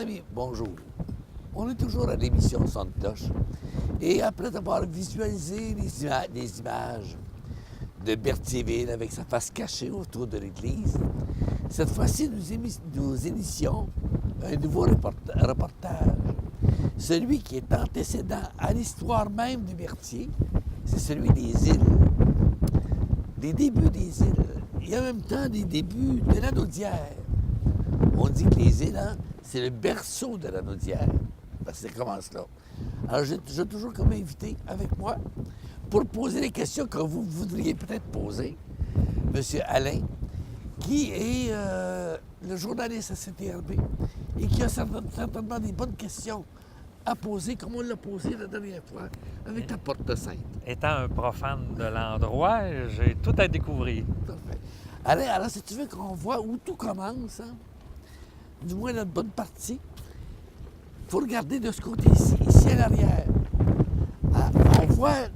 amis, bonjour. On est toujours à l'émission Son de cloche. Et après avoir visualisé les images de Berthierville avec sa face cachée autour de l'église, cette fois-ci, nous initions un nouveau reportage. Celui qui est antécédent à l'histoire même de Berthier, c'est celui des îles. Des débuts des îles. Et en même temps, des débuts de la Naudière. On dit que les îles, hein, c'est le berceau de la Naudière. Parce que ça commence là. Alors, j'ai toujours comme invité avec moi pour poser les questions que vous voudriez peut-être poser. M. Alain, qui est le journaliste à CTRB et qui a certainement des bonnes questions à poser, comme on l'a posé la dernière fois avec la Porte-Sainte. Étant un profane de l'endroit, j'ai tout à découvrir. Parfait. Alain, alors si tu veux qu'on voit où tout commence, hein, du moins notre bonne partie, il faut regarder de ce côté-ci, ici à l'arrière. Ah, on voit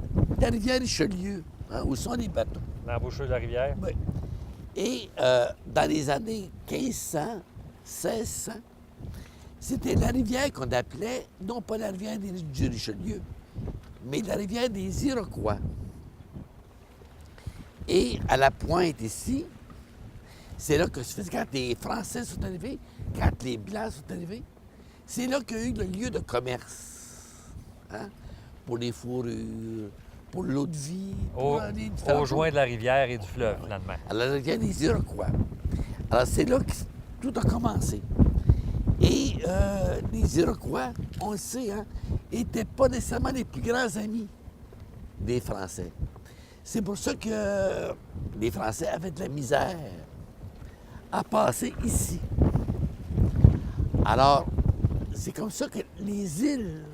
la rivière Richelieu, hein, où sont les bateaux. L'embouchure de la rivière. Oui. Et dans les années 1500, 1600, c'était la rivière qu'on appelait, non pas la rivière du Richelieu, mais la rivière des Iroquois. Et à la pointe ici, c'est là que quand les Français sont arrivés, quand les Blancs sont arrivés, c'est là qu'il y a eu le lieu de commerce. Hein? Pour les fourrures, pour l'eau de vie, pour les différents... Au joint de la rivière et du fleuve, finalement. Alors, la rivière des Iroquois. Alors, c'est là que tout a commencé. Et les Iroquois, on le sait, hein, n'étaient pas nécessairement les plus grands amis des Français. C'est pour ça que les Français avaient de la misère à passer ici. Alors, c'est comme ça que les îles,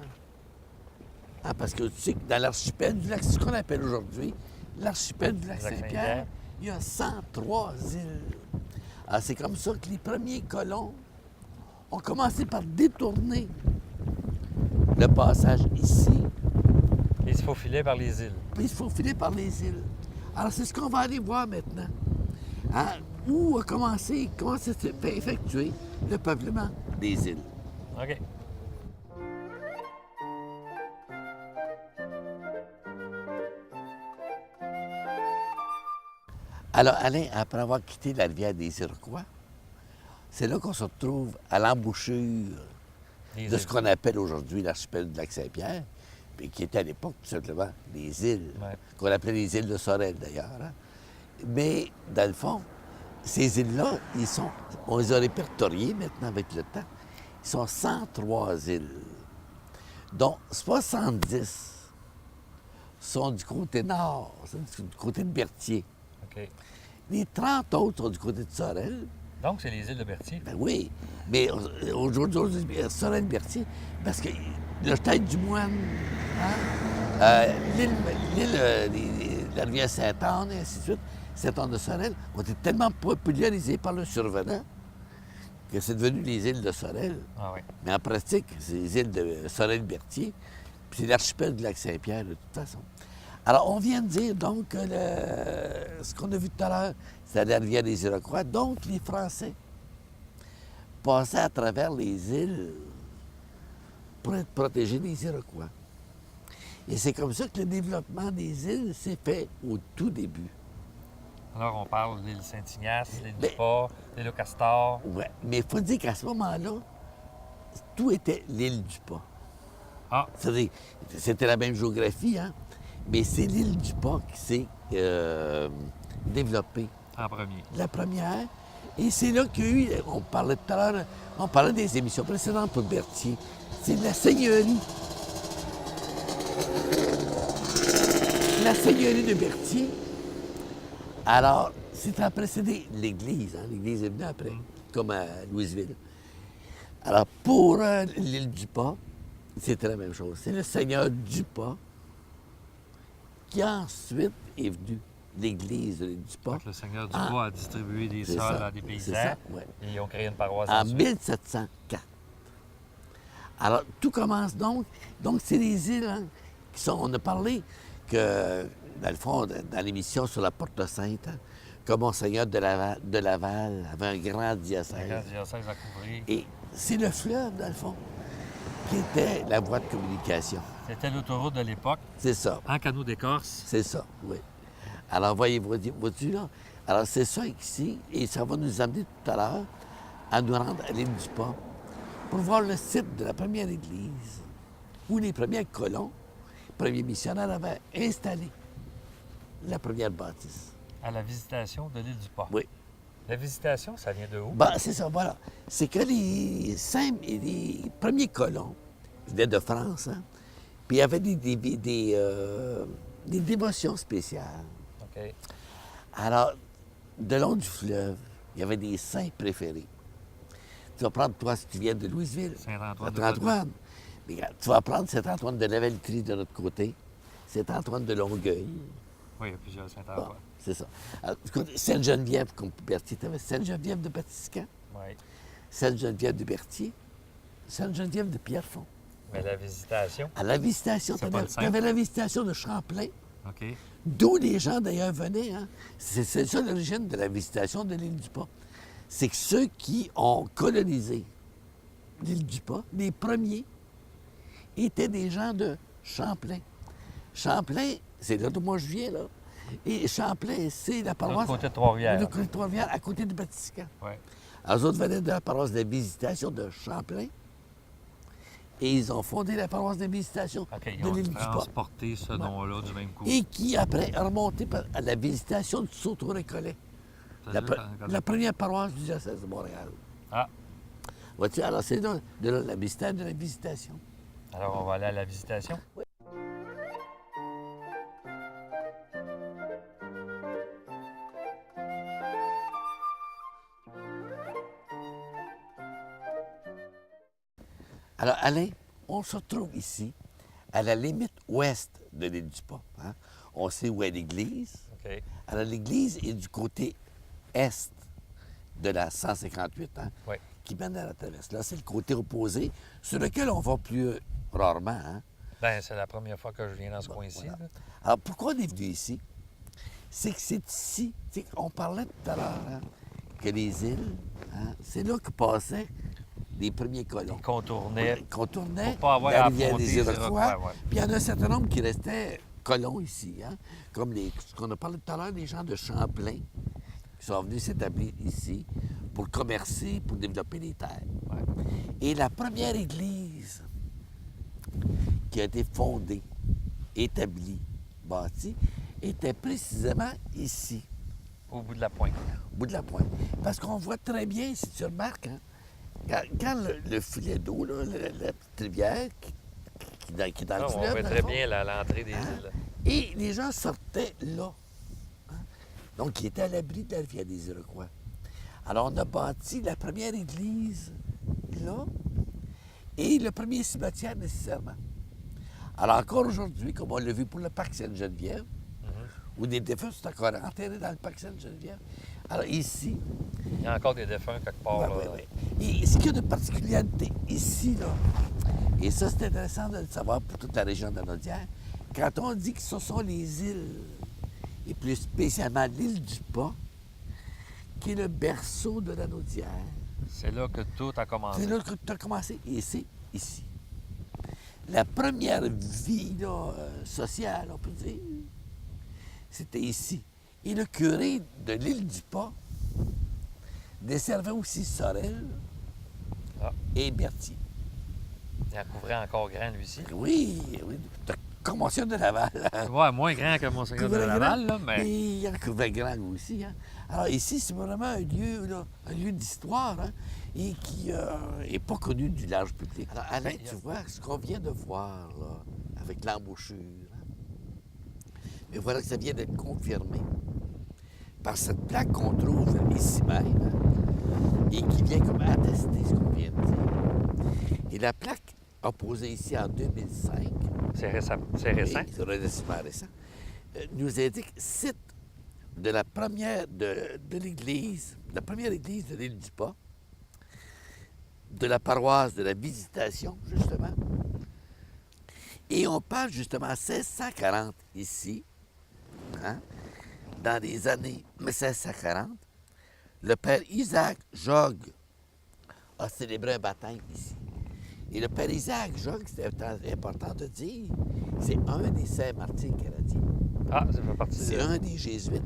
hein, parce que tu sais que dans l'archipel du lac, c'est ce qu'on appelle aujourd'hui l'archipel du lac Saint-Pierre, il y a 103 îles. Alors, c'est comme ça que les premiers colons ont commencé par détourner le passage ici. Et il se faufilait par les îles. Puis il se faufilait par les îles. Alors, c'est ce qu'on va aller voir maintenant. Hein? Où a commencé, comment s'est fait effectuer le peuplement des îles. OK. Alors, Alain, après avoir quitté la rivière des Iroquois, c'est là qu'on se retrouve à l'embouchure de ce qu'on appelle aujourd'hui l'archipel du lac Saint-Pierre, puis qui était à l'époque tout simplement les îles, qu'on appelait les îles de Sorel d'ailleurs. Hein? Mais, dans le fond, ces îles-là, on les a répertoriées maintenant avec le temps. Ils sont 103 îles, dont 70 sont du côté nord, du côté de Berthier. OK. Les 30 autres sont du côté de Sorel. Donc, c'est les îles de Berthier. Ben oui, mais aujourd'hui, Sorel-Berthier, parce que le Tête du Moine, hein, la rivière Sainte-Anne, et ainsi de suite, Sainte-Anne de Sorel, ont été tellement popularisés par le survenant que c'est devenu les îles de Sorel. Ah oui. Mais en pratique, c'est les îles de Sorel-Berthier, puis c'est l'archipel du lac Saint-Pierre, de toute façon. Alors, on vient de dire, donc, que ce qu'on a vu tout à l'heure, c'est la rivière des Iroquois. Donc, les Français passaient à travers les îles pour être protégés des Iroquois. Et c'est comme ça que le développement des îles s'est fait au tout début. Alors, on parle de l'île Saint-Ignace, l'île du Pas, l'île au Castor. Oui, mais il faut dire qu'à ce moment-là, tout était l'île du Pas. Ah. C'est-à-dire, c'était la même géographie, hein? Mais c'est l'île du Pas qui s'est développée. En premier. La première. Et c'est là qu'il y a eu, on parlait tout à l'heure, on parlait des émissions précédentes pour Berthier. C'est la seigneurie. La seigneurie de Berthier. Alors, c'était à précéder l'Église. Hein? L'Église est venue après, comme à Louisville. Alors, pour l'île du Pas, c'était la même chose. C'est le seigneur du Pas qui ensuite est venu, l'Église de l'île du Pas. Donc, le seigneur du Pas a distribué des sols à des paysans. Ça, ouais. Et ils ont créé une paroisse En ensuite. 1704. Alors, tout commence donc. Donc, c'est les îles hein, qui sont... On a parlé que, dans le fond, dans l'émission sur la Porte-Sainte, hein, que Monseigneur de Laval avait un grand diocèse. Un grand diocèse à couvrir. Et c'est le fleuve, dans le fond, qui était la voie de communication. C'était l'autoroute de l'époque, C'est ça, en canot d'écorce. c'est ça, oui. Alors, vois-tu, là? Alors, c'est ça ici, et ça va nous amener tout à l'heure à nous rendre à l'île du Pas pour voir le site de la première église où les premiers colons, les premiers missionnaires avaient installé la première bâtisse. À la visitation de l'île du Pas. Oui. La visitation, ça vient de où? Ben, c'est ça, voilà. C'est que les premiers colons venaient de France, hein? Puis il y avait des dévotions spéciales. OK. Alors, de long du fleuve, il y avait des saints préférés. Tu vas prendre, toi, si tu viens de Louisville, Saint-Antoine de Saint-Antoine. Mais regarde, tu vas prendre Saint-Antoine de Lavaltrie de notre côté, Saint-Antoine de Longueuil. Oui, il y a plusieurs Bon, Saint-Antoine. c'est ça. Alors, du côté, Sainte-Geneviève, comme Berthier, tu avais Sainte-Geneviève de Batiscan, Oui. Sainte-Geneviève de Berthier, Sainte-Geneviève de Pierrefonds. Mais la visitation, À la visitation, C'est tu pas le avais, simple. la visitation de Champlain, OK. d'où les gens d'ailleurs venaient. Hein. C'est ça l'origine de la visitation de l'île du Pas. C'est que ceux qui ont colonisé l'île du Pas, les premiers, étaient des gens de Champlain. Champlain, c'est là d'où moi je viens, là. Et Champlain, c'est la De l'autre paroisse. côté de Trois-Rivières. De l'autre côté de Trois-Rivières, à côté de Batiscan. Oui. Alors, eux autres venaient de la paroisse de la Visitation de Champlain. Et ils ont fondé la paroisse de la Visitation OK, ils de ont l'île du Pas. transporté ce nom-là du même coup. Et qui, après, a remonté à la Visitation du Sault-Récollet. Ça La, doit être la première paroisse du diocèse de Montréal. Ah, Vois-tu, alors c'est là, de là, la mystère de la Visitation. alors on va aller à la visitation. Alors, Alain, on se retrouve ici, à la limite ouest de l'île du Pas. Hein. On sait où est l'église. OK. Alors, l'église est du côté est de la 158, hein, Oui. qui mène à la traverse. Là, c'est le côté opposé, sur lequel on va plus rarement. Hein. Ben, c'est la première fois que je viens dans ce coin-ci. Voilà. là. Alors, pourquoi on est venu ici? C'est que c'est ici, on parlait tout à l'heure, hein, que les îles, hein, c'est là que passaient les premiers colons. Ils contournaient. Qu'on tournait Pour pas avoir la à rivière affronter des les Iroquois. Iroquois, ouais. Puis il y en a un certain nombre qui restaient colons ici, hein, comme ce qu'on a parlé tout à l'heure, des gens de Champlain, qui sont venus s'établir ici pour commercer, pour développer les terres. Ouais. Et la première église qui a été fondée, établie, bâtie, était précisément ici, Au bout de la pointe. au bout de la pointe. Parce qu'on voit très bien, si tu remarques, hein, quand le filet d'eau, là, la petite rivière qui est dans Ah, le on fleuve, voit dans très le fond, bien l'entrée des îles. et les gens sortaient là. Hein. Donc, ils étaient à l'abri de la rivière des Iroquois. Alors, on a bâti la première église là et le premier cimetière nécessairement. Alors, encore aujourd'hui, comme on l'a vu pour le parc Sainte-Geneviève, où des défunts sont encore enterrés dans le parc Sainte-Geneviève. Alors, ici, Il y a encore des défunts quelque part. ouais, là. ouais, ouais. Et ce qu'il y a de particularité ici, là, et ça, c'est intéressant de le savoir pour toute la région de la Naudière, quand on dit que ce sont les îles, et plus spécialement l'île du Pas, qui est le berceau de la Naudière. C'est là que tout a commencé. C'est là que tu as commencé, et c'est ici. La première vie là, sociale, on peut dire, c'était ici. Et le curé de l'île du Pas desservait aussi Sorel Ah. et Berthier. Il en couvrait encore grand, lui-ci. Oui, oui, comme Monseigneur de Laval. Hein. Ouais, moins grand que Monseigneur de Couvrait Laval, grand, là, mais il en couvrait grand lui aussi. Hein. Alors ici, c'est vraiment un lieu, là, un lieu d'histoire, hein, et qui n'est pas connu du large public. Alors Alain, tu vois, ce qu'on vient de voir là, avec l'embouchure, hein, mais voilà que ça vient d'être confirmé par cette plaque qu'on trouve ici même, hein, et qui vient comme attester ce qu'on vient de dire. Et la plaque apposée ici en 2005, c'est récent. C'est récent. oui, c'est relativement récent, nous indique site de la première de l'église, la première église de l'île du Pas, de la paroisse de la Visitation, justement. Et on parle justement 1640 ici, hein, dans les années 1640, le père Isaac Jogues a célébré un baptême ici. Et le père Isaac Jogues, c'est important de dire, c'est un des saints martyrs canadiens. Ah, ça fait partie C'est de... un des jésuites.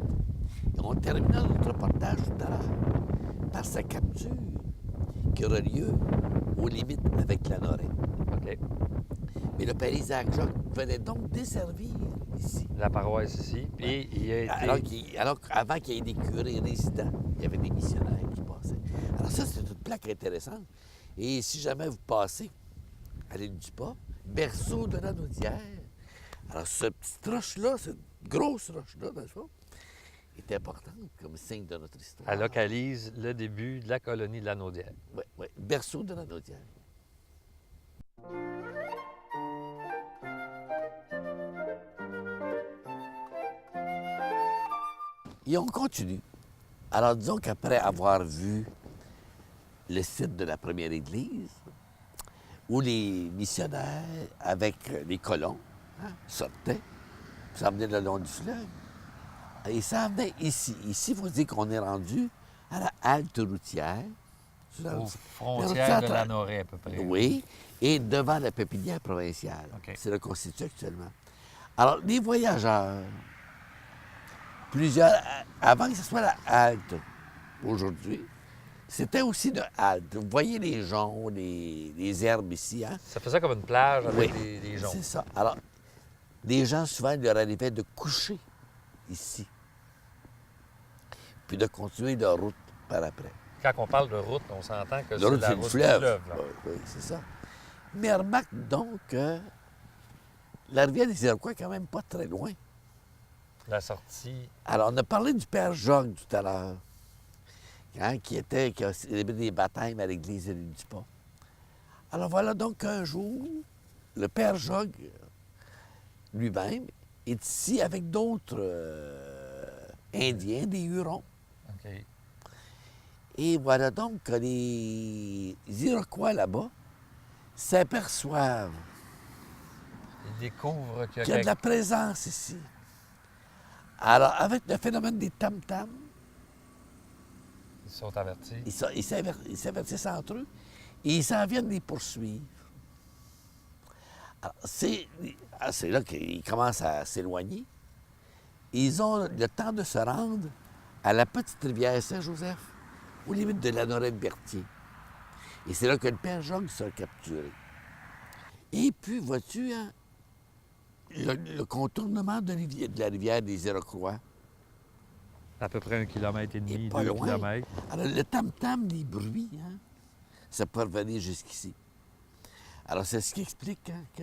Et on terminera notre reportage tout à l'heure par sa capture qui aura lieu aux limites avec la Norée. OK. Mais le père Isaac Jogues venait donc desservir ici. La paroisse ici. Puis il a été... Alors qu'avant qu'il y ait des curés résidents, il y avait des missionnaires qui passaient. Alors ça, c'est une plaque intéressante. Et si jamais vous passez à l'île du Pas, berceau de la Naudière, alors cette petite roche-là, cette grosse roche-là, dans le fond, est importante comme signe de notre histoire. Elle localise le début de la colonie de la Naudière. Oui, oui, berceau de la Naudière. Et on continue. Alors, disons qu'après avoir vu le site de la première église, où les missionnaires, avec les colons, sortaient, s'en venaient le long du fleuve, ils s'en venaient ici. Ici, il faut dire qu'on est rendu à la halte routière. Aux frontières de la Norée, à peu près. Oui, et devant la pépinière provinciale. OK. C'est le constitue actuellement. Alors, les voyageurs, plusieurs, avant que ce soit la halte aujourd'hui, c'était aussi une halte. Vous voyez les joncs, les herbes ici, hein? Ça faisait comme une plage avec Oui, des joncs. c'est ça. Alors, les gens, souvent, il leur arrivait de coucher ici, puis de continuer leur route par après. Quand on parle de route, on s'entend que La c'est route, la c'est route le du fleuve. fleuve. Là. Oui, c'est ça. Mais remarque donc que la rivière des Iroquois est quand même pas très loin. La sortie. Alors, on a parlé du père Jogues tout à l'heure, hein, qui a célébré des baptêmes à l'église de l'île du Pas. Alors voilà donc qu'un jour, le père Jogues lui-même est ici avec d'autres Indiens, des Hurons. OK. Et voilà donc que les Iroquois là-bas s'aperçoivent Ils découvrent qu'il qu'il y a de la présence ici. Alors, avec le phénomène des tam-tams, Ils sont avertis. ils s'avertissent entre eux et ils s'en viennent les poursuivre. Alors, c'est là qu'ils commencent à s'éloigner. Ils ont le temps de se rendre à la petite rivière Saint-Joseph, aux limites de la Norée de Berthier. Et c'est là que le père Jogues sera capturé. Et puis, vois-tu, hein, le contournement de la rivière des Iroquois, À peu près 1,5 km, est pas 2 loin. km. Alors, le tam-tam, les bruits, hein, ça peut revenir jusqu'ici. Alors, c'est ce qui explique hein, que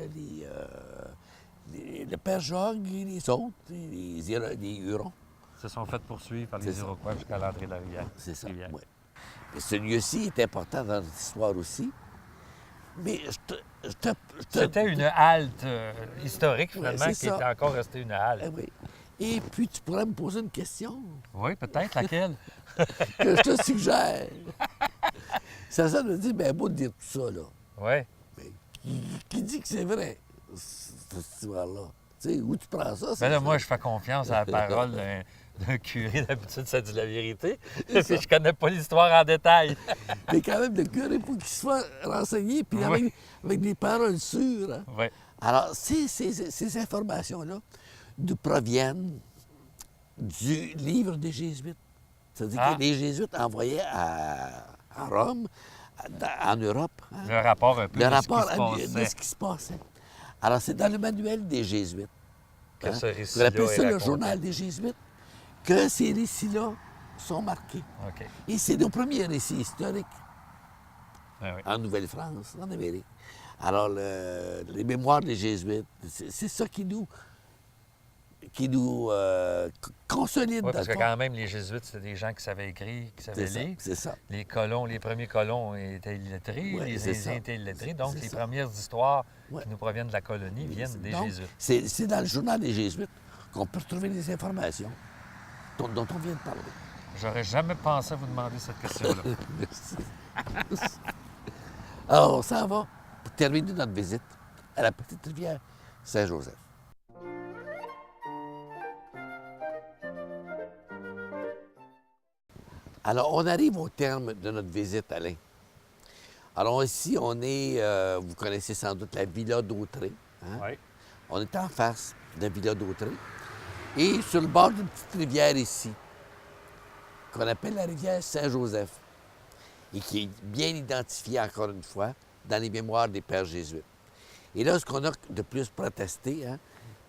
le père Jogues et les autres, les Hurons, Se sont fait poursuivre par C'est les ça. Iroquois jusqu'à l'entrée de la rivière. c'est ça. Rivière. Ouais. Mais ce lieu-ci est important dans notre histoire aussi. Mais je te- C'était une halte historique, finalement, c'est qui ça. était encore restée une halte. Eh oui. Et puis, tu pourrais me poser une question Oui, peut-être. Laquelle? que je te suggère. Ça me dit, ben beau de dire tout ça, là. Oui. Mais qui dit que c'est vrai, cette histoire-là? Tu sais, où tu prends ça? Ben là, moi, je fais confiance à la parole d'un curé. D'habitude, ça dit la vérité. C'est ça. Puis je connais pas l'histoire en détail. Mais quand même, le curé, il faut qu'il soit renseigné, puis Oui. avec des paroles sûres. Hein? Oui. Alors, ces informations-là nous proviennent du livre des Jésuites. C'est-à-dire Ah. que les Jésuites envoyaient à Rome, en Europe, hein, Le rapport un peu le de rapport ce qui se annuel de passait. ce qui se passait. Alors, c'est dans le manuel des Jésuites. Que hein, ce on récit-là appelle est ça le raconté. journal des Jésuites, que ces récits-là sont marqués. OK. Et c'est nos premiers récits historiques Ah oui. en Nouvelle-France, en Amérique. Alors, les mémoires des Jésuites, c'est ça qui nous consolide. Oui, dans parce que le fond. quand même, les Jésuites, c'était des gens qui savaient écrire, qui savaient C'est ça, lire. c'est ça. Les colons, les premiers colons étaient illettrés, Ouais, les c'est ça. Indiens étaient illettrés. Donc, C'est les ça. premières histoires Ouais. qui nous proviennent de la colonie viennent des Donc, Jésuites. c'est dans le journal des Jésuites qu'on peut retrouver les informations dont on vient de parler. J'aurais jamais pensé à vous demander cette question-là. Merci. Alors, on s'en va pour terminer notre visite à la petite rivière Saint-Joseph. Alors, on arrive au terme de notre visite, Alain. Alors ici, on est, vous connaissez sans doute la Villa d'Autrey. Hein? Oui. On est en face de la Villa d'Autrey. Et sur le bord d'une petite rivière ici, qu'on appelle la rivière Saint-Joseph, et qui est bien identifiée, encore une fois, dans les mémoires des pères jésuites. Et là, ce qu'on a de plus protesté, hein,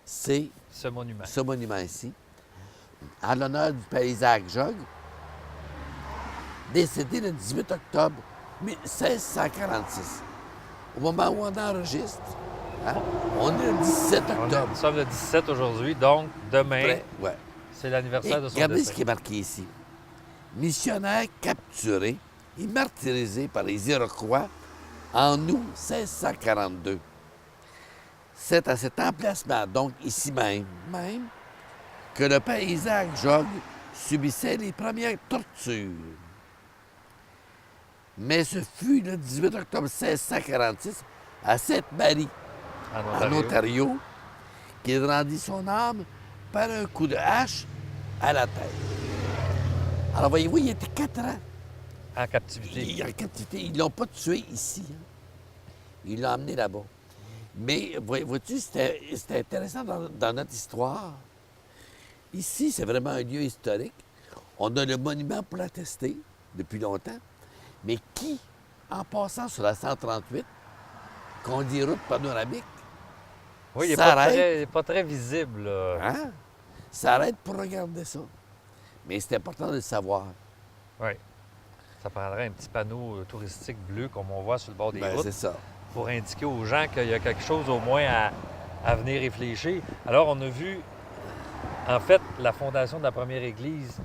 c'est Ce monument. ce monument ici, en l'honneur du père Isaac Jogues, décédé le 18 octobre 1646. Au moment où on enregistre, hein, on est le 17 octobre. Nous sommes le 17 aujourd'hui, donc demain, Près, ouais. c'est Et l'anniversaire de son regardez ce décès. qui est marqué ici. Missionnaire capturé et martyrisé par les Iroquois en août 1642. C'est à cet emplacement, donc ici même, que le père Isaac Jogues subissait les premières tortures. Mais ce fut le 18 octobre 1646 à Sainte-Marie, en Ontario, qu'il rendit son âme par un coup de hache à la tête. Alors, voyez-vous, il était 4 ans. En captivité. Il est en captivité. Ils ne l'ont pas tué ici. Hein. Ils l'ont emmené là-bas. Mais, vois-tu, c'était intéressant dans notre histoire. Ici, c'est vraiment un lieu historique. On a le monument pour l'attester depuis longtemps. Mais qui, en passant sur la 138, qu'on dit route panoramique, Oui, il n'est s'arrête, pas très visible. Là. hein, s'arrête pour regarder ça. Mais c'est important de le savoir. Oui. Ça prendrait un petit panneau touristique bleu comme on voit sur le bord des Ben, routes c'est ça. pour indiquer aux gens qu'il y a quelque chose au moins à venir réfléchir. Alors, on a vu, en fait, la fondation de la première église,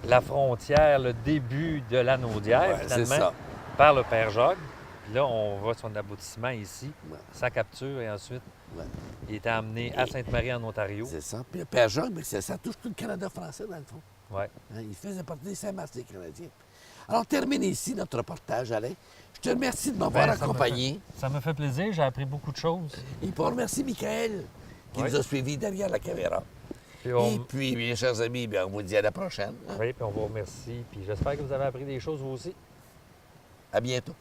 la frontière, le début de l'Anaudière, Ouais, c'est finalement, ça. par le Père Jogues. Puis là, on voit son aboutissement ici, Ouais. sa capture, et ensuite, Ouais. il était emmené à Sainte-Marie, en Ontario. C'est ça. Puis le Père Jacques, ben, ça touche tout le Canada français, dans le fond. Oui. Hein, il faisait partie des Saint-Martin canadiens. Alors, on termine ici notre reportage, Alain. Je te remercie de m'avoir accompagné. Ça me fait plaisir, j'ai appris beaucoup de choses. Et puis, on remercie Michael, qui Oui. nous a suivis derrière la caméra. Puis Et puis, mes chers amis, bien, on vous dit à la prochaine. Hein. Oui, puis on vous remercie. Puis j'espère que vous avez appris des choses vous aussi. À bientôt.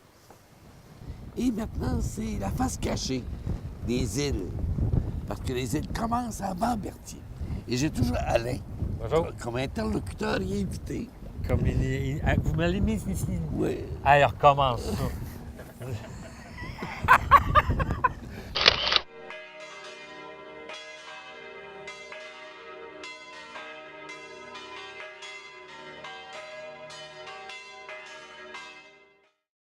Et maintenant, c'est la face cachée des îles. Parce que les îles commencent avant Berthier. Et j'ai toujours Alain Bonjour. comme interlocuteur et invité. Comme vous me l'avez mis ici. Oui. Allez, recommence ça.